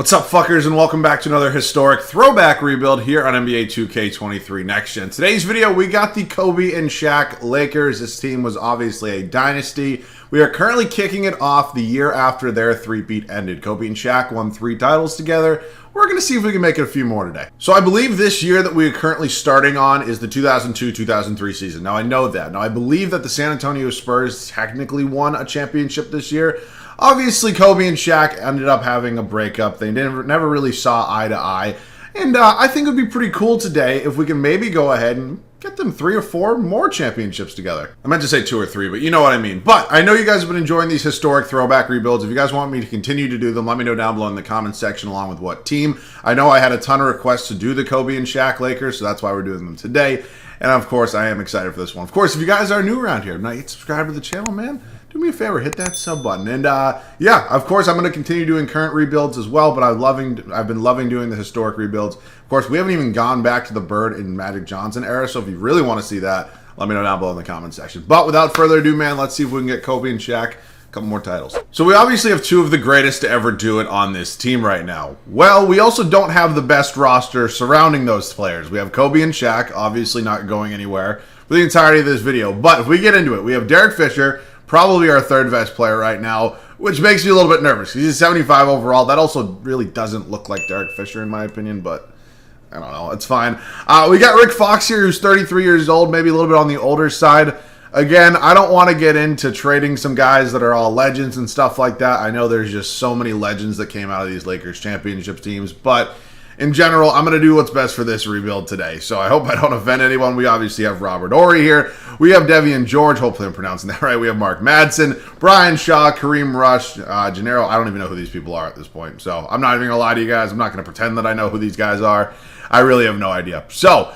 What's up, fuckers, and welcome back to another historic throwback rebuild here on NBA 2K23 Next Gen. Today's video, we got the Kobe and Shaq Lakers. This team was obviously a dynasty. We are currently kicking it off the year after their three-peat ended. Kobe and Shaq won 3 titles together. We're going to see if we can make it a few more today. So I believe this year that we are currently starting on is the 2002-2003 season. Now I know that. Now I believe that the San Antonio Spurs technically won a championship this year. Obviously, Kobe and Shaq ended up having a breakup. They never really saw eye to eye. And I think it would be pretty cool today if we can maybe go ahead and get them 3 or 4 more championships together. I meant to say 2 or 3, but you know what I mean. But I know you guys have been enjoying these historic throwback rebuilds. If you guys want me to continue to do them, let me know down below in the comments section along with what team. I know I had a ton of requests to do the Kobe and Shaq Lakers, so that's why we're doing them today. And of course, I am excited for this one. Of course, if you guys are new around here, not yet subscribed to the channel, man, do me a favor, hit that sub button. And yeah, of course, I'm going to continue doing current rebuilds as well, but I've been loving doing the historic rebuilds. Of course, we haven't even gone back to the Bird and Magic Johnson era, so if you really want to see that, let me know down below in the comment section. But without further ado, man, let's see if we can get Kobe and Shaq a couple more titles. So we obviously have 2 of the greatest to ever do it on this team right now. Well, we also don't have the best roster surrounding those players. We have Kobe and Shaq, obviously not going anywhere for the entirety of this video. But if we get into it, we have Derek Fisher, probably our 3rd best player right now, which makes me a little bit nervous. He's a 75 overall. That also really doesn't look like Derek Fisher in my opinion, but I don't know. It's fine. We got Rick Fox here, who's 33 years old, maybe a little bit on the older side. Again, I don't want to get into trading some guys that are all legends and stuff like that. I know there's just so many legends that came out of these Lakers championship teams, but in general, I'm going to do what's best for this rebuild today. So I hope I don't offend anyone. We obviously have Robert Horry here. We have Devian George. Hopefully I'm pronouncing that right. We have Mark Madsen, Brian Shaw, Kareem Rush, Gennaro. I don't even know who these people are at this point. So I'm not even going to lie to you guys. I'm not going to pretend that I know who these guys are. I really have no idea. So,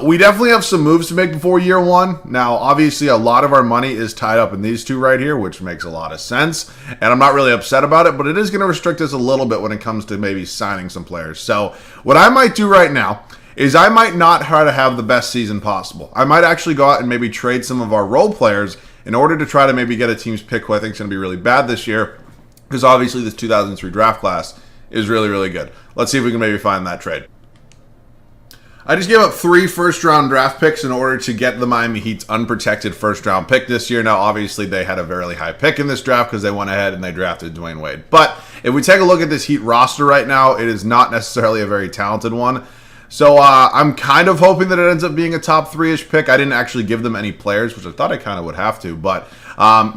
we definitely have some moves to make before year 1. Now, obviously, a lot of our money is tied up in these 2 right here, which makes a lot of sense. And I'm not really upset about it, but it is going to restrict us a little bit when it comes to maybe signing some players. So, what I might do right now is I might not try to have the best season possible. I might actually go out and maybe trade some of our role players in order to try to maybe get a team's pick who I think is going to be really bad this year. Because obviously, this 2003 draft class is really, really good. Let's see if we can maybe find that trade. I just gave up 3 first-round draft picks in order to get the Miami Heat's unprotected first-round pick this year. Now, obviously, they had a very high pick in this draft because they went ahead and they drafted Dwayne Wade. But if we take a look at this Heat roster right now, it is not necessarily a very talented one. So I'm kind of hoping that it ends up being a top 3-ish pick. I didn't actually give them any players, which I thought I kind of would have to. But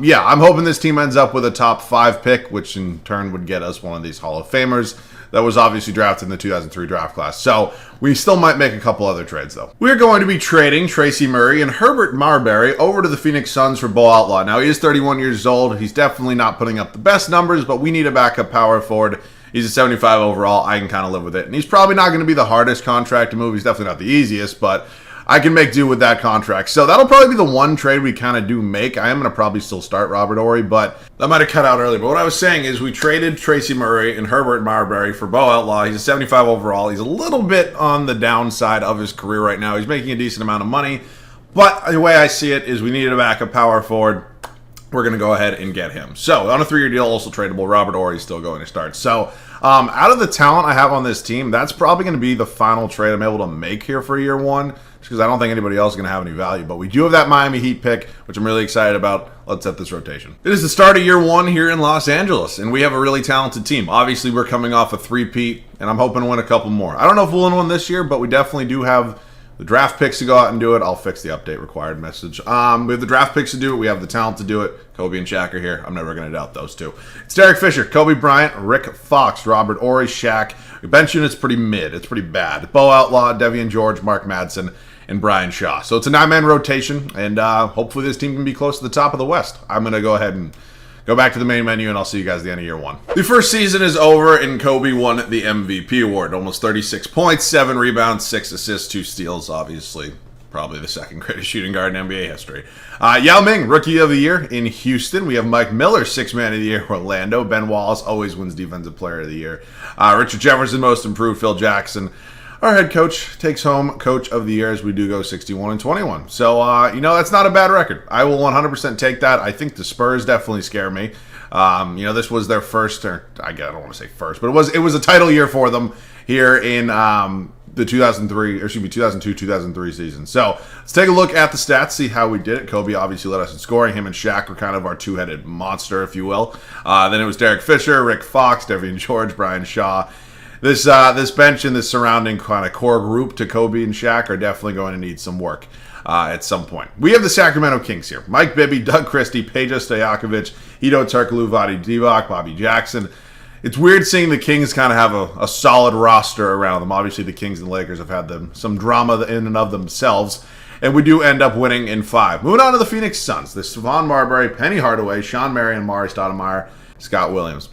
yeah, I'm hoping this team ends up with a top 5 pick, which in turn would get us one of these Hall of Famers that was obviously drafted in the 2003 draft class. So we still might make a couple other trades, though. We're going to be trading Tracy Murray and Herbert Marbury over to the Phoenix Suns for Bo Outlaw. Now, he is 31 years old. He's definitely not putting up the best numbers, but we need a backup power forward. He's a 75 overall. I can kind of live with it. And he's probably not going to be the hardest contract to move. He's definitely not the easiest, but I can make do with that contract. So that'll probably be the one trade we kind of do make. I am going to probably still start Robert Horry, but that might have cut out earlier. But what I was saying is we traded Tracy Murray and Herbert Marbury for Bo Outlaw. He's a 75 overall. He's a little bit on the downside of his career right now. He's making a decent amount of money. But the way I see it is we needed a backup power forward. We're going to go ahead and get him. So on a 3-year deal, also tradable. Robert Horry is still going to start. So out of the talent I have on this team, that's probably going to be the final trade I'm able to make here for year 1. Because I don't think anybody else is going to have any value. But we do have that Miami Heat pick, which I'm really excited about. Let's set this rotation. It is the start of year 1 here in Los Angeles, and we have a really talented team. Obviously, we're coming off a 3-peat, and I'm hoping to win a couple more. I don't know if we'll win one this year, but we definitely do have the draft picks to go out and do it. I'll fix the update required message. We have the draft picks to do it. We have the talent to do it. Kobe and Shaq are here. I'm never going to doubt those 2. It's Derek Fisher, Kobe Bryant, Rick Fox, Robert Horry, Shaq. Your bench unit's pretty mid. It's pretty bad. Bo Outlaw, Devian George, Mark Madsen, and Brian Shaw. So it's a 9-man rotation, and hopefully this team can be close to the top of the West. I'm going to go ahead and go back to the main menu, and I'll see you guys at the end of year 1. The first season is over, and Kobe won the MVP award. Almost 36 points, 7 rebounds, 6 assists, 2 steals, obviously. Probably the 2nd greatest shooting guard in NBA history. Yao Ming, Rookie of the Year in Houston. We have Mike Miller, 6th Man of the Year, Orlando. Ben Wallace always wins Defensive Player of the Year. Richard Jefferson, Most Improved. Phil Jackson, our head coach, takes home Coach of the Year as we do go 61-21. So, that's not a bad record. I will 100% take that. I think the Spurs definitely scare me. This was their first, or I don't want to say first, but it was a title year for them here in the 2002-2003 season. So let's take a look at the stats, see how we did it. Kobe obviously led us in scoring. Him and Shaq were kind of our two-headed monster, if you will. Then it was Derek Fisher, Rick Fox, Devian George, Brian Shaw. This bench and this surrounding kind of core group to Kobe and Shaq are definitely going to need some work at some point. We have the Sacramento Kings here. Mike Bibby, Doug Christie, Peja Stojakovic, Hedo Turkoglu, Vlade Divac, Bobby Jackson. It's weird seeing the Kings kind of have a solid roster around them. Obviously, the Kings and Lakers have had some drama in and of themselves, and we do end up winning in 5. Moving on to the Phoenix Suns. There's Stephon Marbury, Penny Hardaway, Sean Marion, Mari Stoudemire, Scott Williams.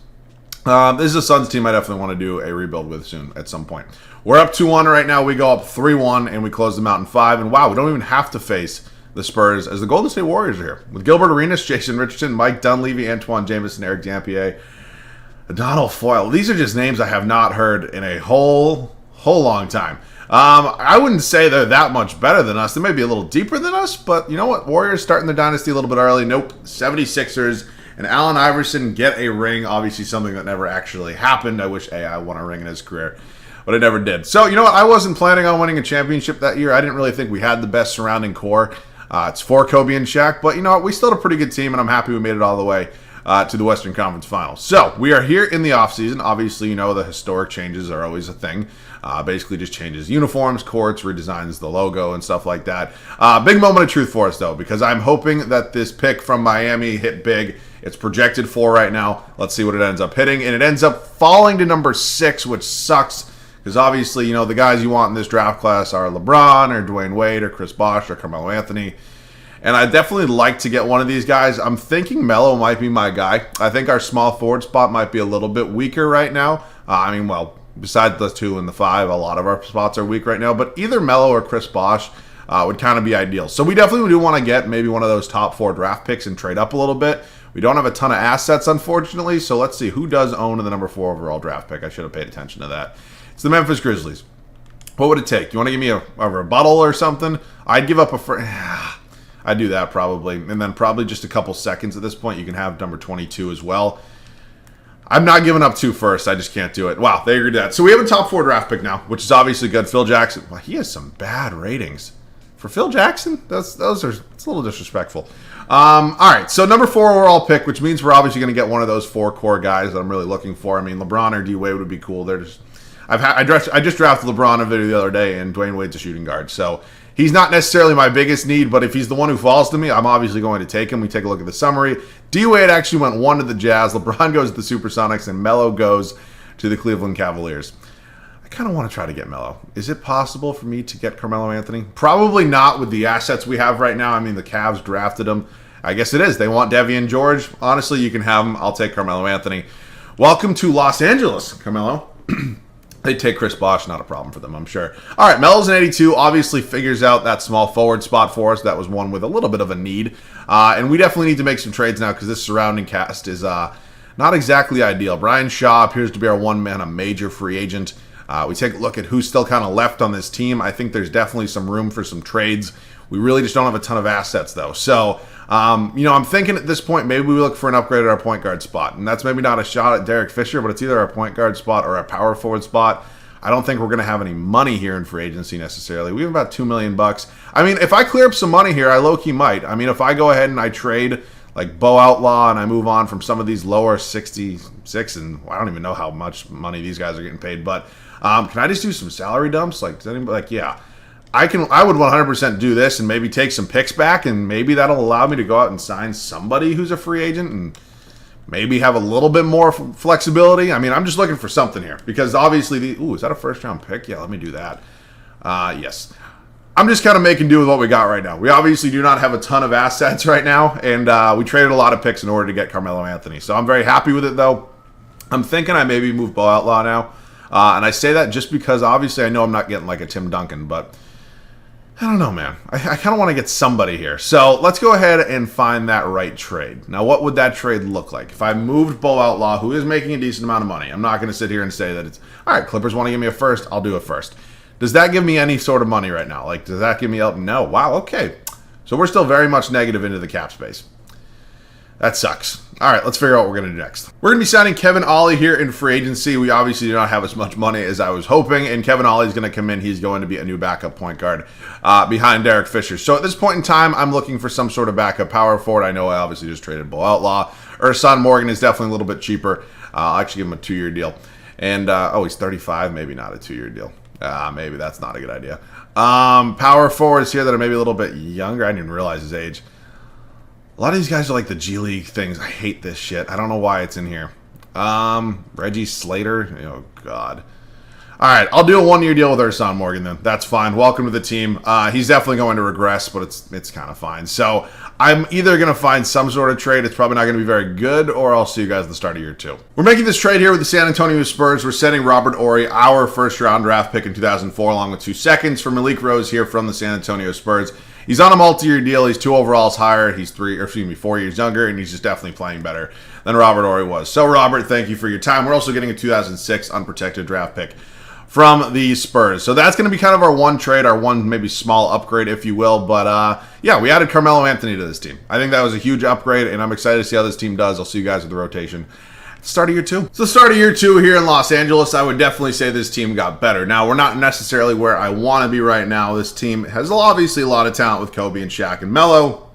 This is a Suns team I definitely want to do a rebuild with soon at some point. We're up 2-1 right now. We go up 3-1, and we close them out in 5. And wow, we don't even have to face the Spurs as the Golden State Warriors are here. With Gilbert Arenas, Jason Richardson, Mike Dunleavy, Antoine Jameson, Eric Dampier, Donald Foyle. These are just names I have not heard in a whole long time. I wouldn't say they're that much better than us. They may be a little deeper than us, but you know what? Warriors starting their dynasty a little bit early. Nope. 76ers and Allen Iverson get a ring. Obviously something that never actually happened. I wish AI won a ring in his career, but it never did. So, you know what? I wasn't planning on winning a championship that year. I didn't really think we had the best surrounding core. It's for Kobe and Shaq, but you know what? We still had a pretty good team, and I'm happy we made it all the way to the Western Conference Finals. So, we are here in the offseason. Obviously, you know, the historic changes are always a thing. Basically just changes uniforms, courts, redesigns the logo, and stuff like that. Big moment of truth for us, though, because I'm hoping that this pick from Miami hit big. It's projected for right now. Let's see what it ends up hitting. And it ends up falling to number 6, which sucks, because obviously, you know, the guys you want in this draft class are LeBron or Dwayne Wade or Chris Bosh or Carmelo Anthony. And I definitely like to get one of these guys. I'm thinking Melo might be my guy. I think our small forward spot might be a little bit weaker right now. Besides the 2 and the 5, a lot of our spots are weak right now. But either Melo or Chris Bosh would kind of be ideal. So we definitely do want to get maybe one of those top 4 draft picks and trade up a little bit. We don't have a ton of assets, unfortunately. So let's see who does own the number 4 overall draft pick. I should have paid attention to that. It's the Memphis Grizzlies. What would it take? You want to give me a rebuttal or something? I'd give up I'd do that probably. And then probably just a couple seconds at this point. You can have number 22 as well. I'm not giving up 2 first. I just can't do it. Wow, they agreed to that. So we have a top 4 draft pick now, which is obviously good. Phil Jackson. Well, he has some bad ratings. For Phil Jackson? It's a little disrespectful. All right, so number 4 overall pick, which means we're obviously going to get one of those 4 core guys that I'm really looking for. I mean, LeBron or D-Wade would be cool. I just drafted LeBron a video the other day, and Dwayne Wade's a shooting guard. So he's not necessarily my biggest need, but if he's the one who falls to me, I'm obviously going to take him. We take a look at the summary. D-Wade actually went 1 to the Jazz. LeBron goes to the Supersonics, and Melo goes to the Cleveland Cavaliers. I kind of want to try to get Melo. Is it possible for me to get Carmelo Anthony? Probably not with the assets we have right now. I mean, the Cavs drafted him. I guess it is. They want Devian George. Honestly, you can have him. I'll take Carmelo Anthony. Welcome to Los Angeles, Carmelo. They take Chris Bosh, not a problem for them, I'm sure. All right, Melo's an 82, obviously figures out that small forward spot for us. That was one with a little bit of a need. And we definitely need to make some trades now because this surrounding cast is not exactly ideal. Brian Shaw appears to be our one man, a major free agent. We take a look at who's still kind of left on this team. I think there's definitely some room for some trades. We really just don't have a ton of assets, though. So, I'm thinking at this point, maybe we look for an upgrade at our point guard spot. And that's maybe not a shot at Derek Fisher, but it's either our point guard spot or our power forward spot. I don't think we're going to have any money here in free agency necessarily. We have about $2 million. I mean, if I clear up some money here, I low-key might. I mean, if I go ahead and I trade like Bo Outlaw and I move on from some of these lower 66, and I don't even know how much money these guys are getting paid, but can I just do some salary dumps? Like, does anybody, yeah. I would 100% do this and maybe take some picks back, and maybe that'll allow me to go out and sign somebody who's a free agent and maybe have a little bit more flexibility. I mean, I'm just looking for something here because obviously is that a first-round pick? Yeah, let me do that. Yes. I'm just kind of making do with what we got right now. We obviously do not have a ton of assets right now, and we traded a lot of picks in order to get Carmelo Anthony. So I'm very happy with it, though. I'm thinking I maybe move Bo Outlaw now, and I say that just because obviously I know I'm not getting like a Tim Duncan, but I don't know, man. I kind of want to get somebody here. So let's go ahead and find that right trade. Now, what would that trade look like? If I moved Bo Outlaw, who is making a decent amount of money, I'm not going to sit here and say that it's, all right, Clippers want to give me a first, I'll do a first. Does that give me any sort of money right now? Like, does that give me, no. Wow, okay. So we're still very much negative into the cap space. That sucks. All right, let's figure out what we're going to do next. We're going to be signing Kevin Ollie here in free agency. We obviously do not have as much money as I was hoping, and Kevin Ollie is going to come in. He's going to be a new backup point guard behind Derek Fisher. So at this point in time, I'm looking for some sort of backup power forward. I know I obviously just traded Bo Outlaw. Ersan Morgan is definitely a little bit cheaper. I'll actually give him a 2-year deal. And, he's 35, maybe not a 2-year deal. Maybe that's not a good idea. Power forwards here that are maybe a little bit younger. I didn't even realize his age. A lot of these guys are like the G League things. I hate this shit. I don't know why it's in here. Reggie Slater. Oh, God. All right, I'll do a 1-year deal with Ersan Morgan then. That's fine. Welcome to the team. He's definitely going to regress, but it's kind of fine. So I'm either going to find some sort of trade. It's probably not going to be very good, or I'll see you guys at the start of year 2. We're making this trade here with the San Antonio Spurs. We're sending Robert Horry, our first-round draft pick in 2004, along with 2 seconds for Malik Rose here from the San Antonio Spurs. He's on a multi-year deal. He's 2 overalls higher. He's 4 years younger, and he's just definitely playing better than Robert Horry was. So, Robert, thank you for your time. We're also getting a 2006 unprotected draft pick from the Spurs. So that's going to be kind of our one trade, our one maybe small upgrade, if you will. But, yeah, we added Carmelo Anthony to this team. I think that was a huge upgrade, and I'm excited to see how this team does. I'll see you guys with the rotation. Start of year 2. So start of year 2 here in Los Angeles, I would definitely say this team got better. Now, we're not necessarily where I want to be right now. This team has obviously a lot of talent with Kobe and Shaq and Melo.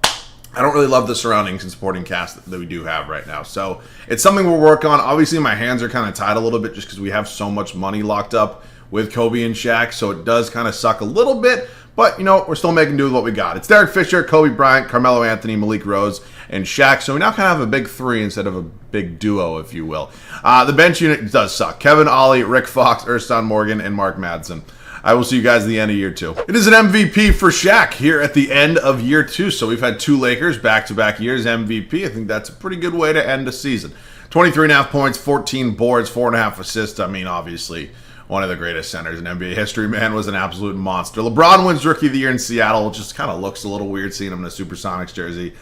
I don't really love the surroundings and supporting cast that we do have right now. So it's something we'll work on. Obviously, my hands are kind of tied a little bit just because we have so much money locked up with Kobe and Shaq. So it does kind of suck a little bit. But, you know, we're still making do with what we got. It's Derek Fisher, Kobe Bryant, Carmelo Anthony, Malik Rose, and Shaq. So we now kind of have a big 3 instead of a big duo, if you will. The bench unit does suck. Kevin Ollie, Rick Fox, Ersan Morgan, and Mark Madsen. I will see you guys at the end of year 2. It is an MVP for Shaq here at the end of year 2. So we've had 2 Lakers back-to-back years MVP. I think that's a pretty good way to end a season. 23.5 points, 14 boards, 4.5 assists. I mean, obviously, one of the greatest centers in NBA history. Man was an absolute monster. LeBron wins Rookie of the Year in Seattle. It just kind of looks a little weird seeing him in a Supersonics jersey.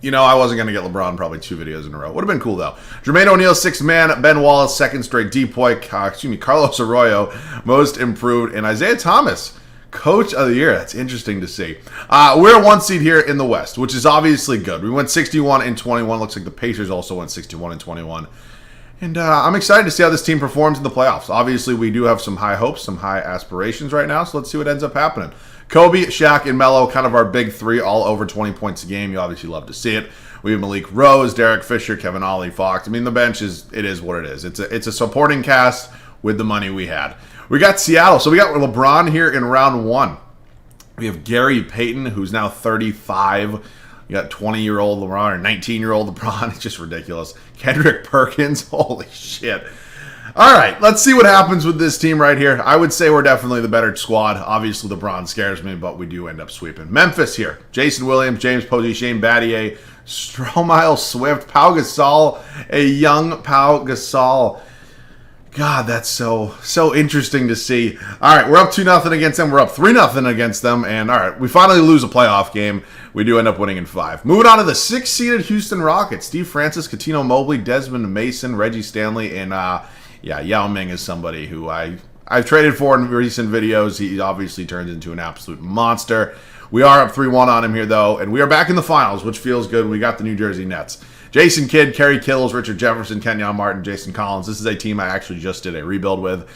You know, I wasn't going to get LeBron probably 2 videos in a row. Would have been cool, though. Jermaine O'Neal, 6th man. Ben Wallace, 2nd straight depoy. Carlos Arroyo, most improved. And Isaiah Thomas, Coach of the Year. That's interesting to see. We're 1 seed here in the West, which is obviously good. We went 61-21. Looks like the Pacers also went 61-21. And I'm excited to see how this team performs in the playoffs. Obviously, we do have some high hopes, some high aspirations right now, so let's see what ends up happening. Kobe, Shaq, and Melo, kind of our big 3, all over 20 points a game. You obviously love to see it. We have Malik Rose, Derek Fisher, Kevin Ollie, Fox. I mean, the bench is what it is. It's a supporting cast with the money we had. We got Seattle, so we got LeBron here in round 1. We have Gary Payton, who's now 35. You got 20-year-old LeBron or 19-year-old LeBron. It's just ridiculous. Kendrick Perkins. Holy shit. All right, let's see what happens with this team right here. I would say we're definitely the better squad. Obviously, LeBron scares me, but we do end up sweeping. Memphis here. Jason Williams, James Posey, Shane Battier, Stromile Swift, Pau Gasol, a young Pau Gasol. God, that's so interesting to see. All right, we're up 2-0 against them. We're up 3-0 against them. And, all right, we finally lose a playoff game. We do end up winning in 5. Moving on to the 6th-seeded Houston Rockets. Steve Francis, Coutinho Mobley, Desmond Mason, Reggie Stanley, and, Yao Ming is somebody who I've traded for in recent videos. He obviously turns into an absolute monster. We are up 3-1 on him here, though, and we are back in the finals, which feels good. We got the New Jersey Nets. Jason Kidd, Kerry Kittles, Richard Jefferson, Kenyon Martin, Jason Collins. This is a team I actually just did a rebuild with,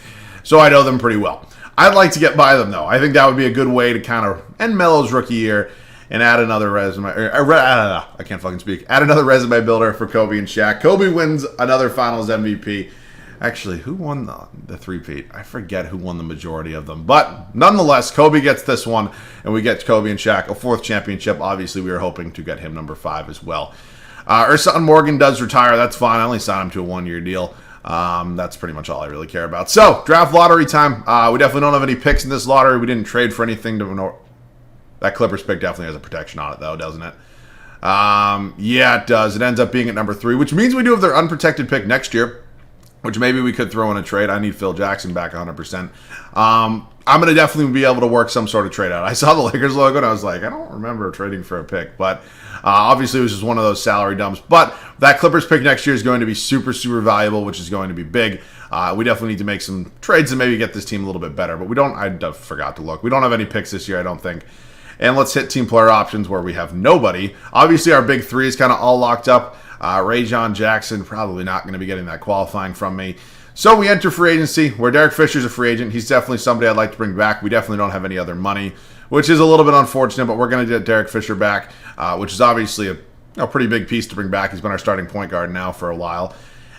so I know them pretty well. I'd like to get by them, though. I think that would be a good way to kind of end Melo's rookie year and add another resume. I can't fucking speak. Add another resume builder for Kobe and Shaq. Kobe wins another Finals MVP. Actually, who won the three-peat? I forget who won the majority of them. But nonetheless, Kobe gets this one, and we get Kobe and Shaq a 4th championship. Obviously, we were hoping to get him number 5 as well. Ersan Morgan does retire. That's fine. I only signed him to a 1-year deal. That's pretty much all I really care about. So, draft lottery time. We definitely don't have any picks in this lottery. We didn't trade for anything. That Clippers pick definitely has a protection on it, though, doesn't it? Yeah, it does. It ends up being at number 3, which means we do have their unprotected pick next year, which maybe we could throw in a trade. I need Phil Jackson back 100%. I'm going to definitely be able to work some sort of trade out. I saw the Lakers logo, and I was like, I don't remember trading for a pick. But obviously, it was just one of those salary dumps. But that Clippers pick next year is going to be super, super valuable, which is going to be big. We definitely need to make some trades and maybe get this team a little bit better. But we don't, I forgot to look. We don't have any picks this year, I don't think. And let's hit team player options where we have nobody. Obviously, our big three is kind of all locked up. Ray-John Jackson, probably not going to be getting that qualifying from me. So we enter free agency, where Derek Fisher's a free agent. He's definitely somebody I'd like to bring back. We definitely don't have any other money, which is a little bit unfortunate, but we're going to get Derek Fisher back, which is obviously a pretty big piece to bring back. He's been our starting point guard now for a while.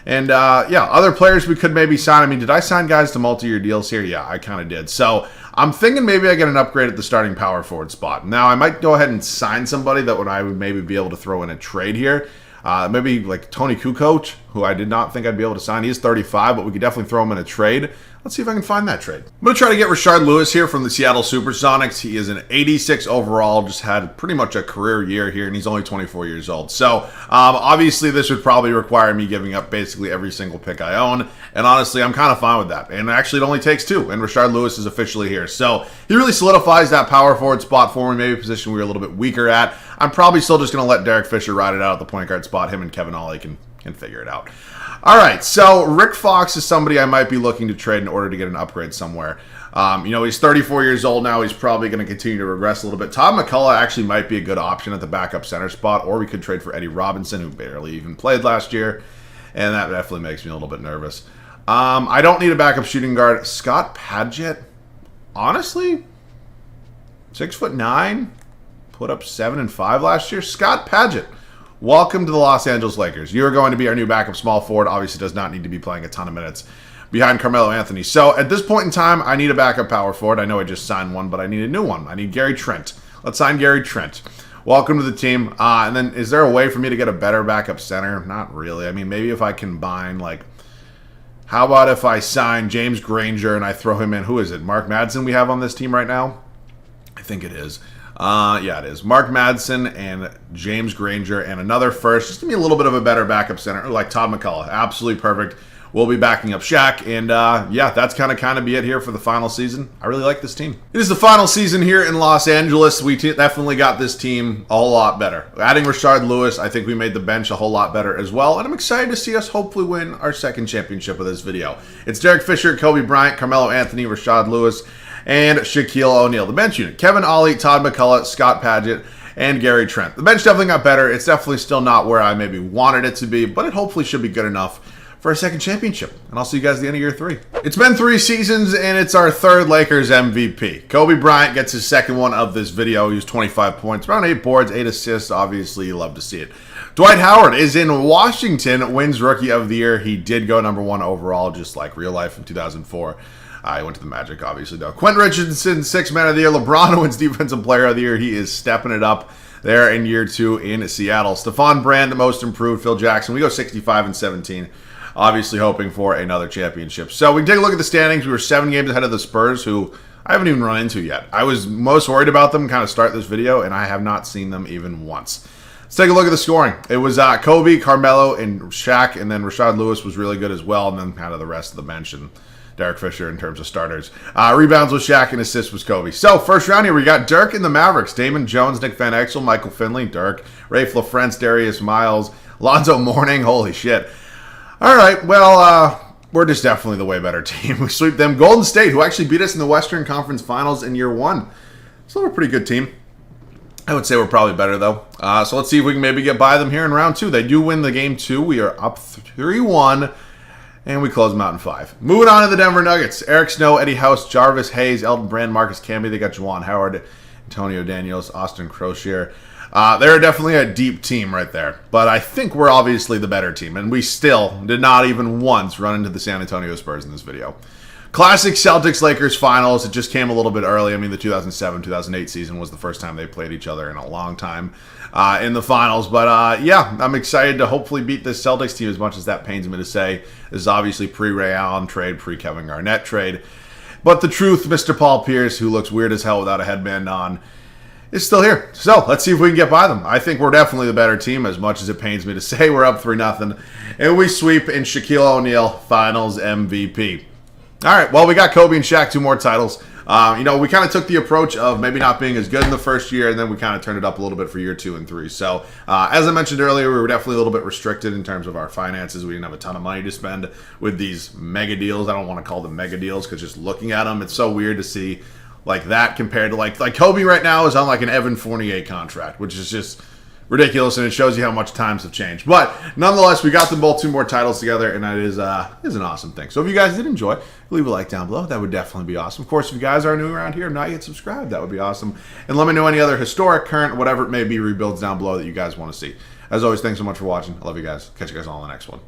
And, yeah, other players we could maybe sign. I mean, did I sign guys to multi-year deals here? Yeah, I kind of did. So I'm thinking maybe I get an upgrade at the starting power forward spot. Now, I might go ahead and sign somebody that I would maybe be able to throw in a trade here. Maybe like Tony Kukoc, who I did not think I'd be able to sign. He is 35, but we could definitely throw him in a trade. Let's see if I can find that trade. I'm going to try to get Rashard Lewis here from the Seattle Supersonics. He is an 86 overall, just had pretty much a career year here, and he's only 24 years old. So, obviously, this would probably require me giving up basically every single pick I own, and honestly, I'm kind of fine with that. And actually, it only takes two, and Rashard Lewis is officially here. So, he really solidifies that power forward spot for me, maybe a position we were a little bit weaker at. I'm probably still just going to let Derek Fisher ride it out at the point guard spot. Him and Kevin Ollie can figure it out. All right, so Rick Fox is somebody I might be looking to trade in order to get an upgrade somewhere. He's 34 years old now. He's probably going to continue to regress a little bit. Todd McCullough actually might be a good option at the backup center spot, or we could trade for Eddie Robinson, who barely even played last year, and that definitely makes me a little bit nervous. I don't need a backup shooting guard. Scott Padgett, honestly, 6'9", put up 7 and 5 last year. Scott Padgett. Welcome to the Los Angeles Lakers. You are going to be our new backup small forward. Obviously does not need to be playing a ton of minutes behind Carmelo Anthony. So at this point in time, I need a backup power forward. I know I just signed one, but I need a new one. I need Gary Trent. Let's sign Gary Trent. Welcome to the team. And then is there a way for me to get a better backup center? Not really. I mean, maybe if I combine, like, how about if I sign James Granger and I throw him in, who is it, Mark Madsen we have on this team right now? I think it is. Yeah, it is. Mark Madsen and James Granger and another first. Just give me a little bit of a better backup center, like Todd McCullough. Absolutely perfect. We'll be backing up Shaq. And, yeah, that's kind of be it here for the final season. I really like this team. It is the final season here in Los Angeles. We definitely got this team a whole lot better. Adding Rashard Lewis, I think we made the bench a whole lot better as well. And I'm excited to see us hopefully win our second championship with this video. It's Derek Fisher, Kobe Bryant, Carmelo Anthony, Rashard Lewis, and Shaquille O'Neal. The bench unit: Kevin Ollie, Todd McCullough, Scott Padgett, and Gary Trent. The bench definitely got better. It's definitely still not where I maybe wanted it to be, but it hopefully should be good enough for a second championship. And I'll see you guys at the end of year 3. It's been 3 seasons, and it's our third Lakers MVP. Kobe Bryant gets his second one of this video. He was 25 points, around 8 boards, 8 assists. Obviously, you love to see it. Dwight Howard is in Washington, wins Rookie of the Year. He did go #1 overall, just like real life in 2004. He went to the Magic, obviously, though. Quentin Richardson, 6th Man of the Year. LeBron wins Defensive Player of the Year. He is stepping it up there in year 2 in Seattle. Stephon Brand, the most improved. Phil Jackson, we go 65 and 17. Obviously hoping for another championship. So we can take a look at the standings. We were 7 games ahead of the Spurs, who I haven't even run into yet. I was most worried about them kind of start this video, and I have not seen them even once. Let's take a look at the scoring. It was Kobe, Carmelo, and Shaq, and then Rashard Lewis was really good as well, and then kind of the rest of the bench and Derek Fisher in terms of starters. Rebounds was Shaq and assists was Kobe. So first round here, we got Dirk in the Mavericks. Damon Jones, Nick Van Exel, Michael Finley, Dirk, Rafe LaFrance, Darius Miles, Lonzo Mourning. Holy shit. All right, well, we're just definitely the way better team. We sweep them. Golden State, who actually beat us in the Western Conference Finals in year 1. So we're a pretty good team. I would say we're probably better, though. So let's see if we can maybe get by them here in round 2. They do win the game 2. We are up 3-1, and we close them out in 5. Moving on to the Denver Nuggets. Eric Snow, Eddie House, Jarvis Hayes, Elton Brand, Marcus Camby. They got Juwan Howard, Antonio Daniels, Austin Crocier. They're definitely a deep team right there. But I think we're obviously the better team. And we still did not even once run into the San Antonio Spurs in this video. Classic Celtics-Lakers finals. It just came a little bit early. I mean, the 2007-2008 season was the first time they played each other in a long time in the finals. But, yeah, I'm excited to hopefully beat this Celtics team, as much as that pains me to say. This is obviously pre-Ray Allen trade, pre-Kevin Garnett trade. But the truth, Mr. Paul Pierce, who looks weird as hell without a headband on, is still here. So let's see if we can get by them. I think we're definitely the better team, as much as it pains me to say. We're up 3-0, and we sweep in Shaquille O'Neal, Finals MVP. All right, well, we got Kobe and Shaq 2 more titles. We kind of took the approach of maybe not being as good in the first year, and then we kind of turned it up a little bit for year 2 and 3. So, as I mentioned earlier, we were definitely a little bit restricted in terms of our finances. We didn't have a ton of money to spend with these mega deals. I don't want to call them mega deals, because just looking at them, it's so weird to see like that compared to like Kobe right now is on like an Evan Fournier contract, which is just ridiculous, and it shows you how much times have changed. But nonetheless, we got them both 2 more titles together, and that is an awesome thing. So if you guys did enjoy, leave a like down below. That would definitely be awesome. Of course, if you guys are new around here and not yet subscribed, that would be awesome. And let me know any other historic, current, whatever it may be, rebuilds down below that you guys want to see. As always, thanks so much for watching. I love you guys. Catch you guys all in the next one.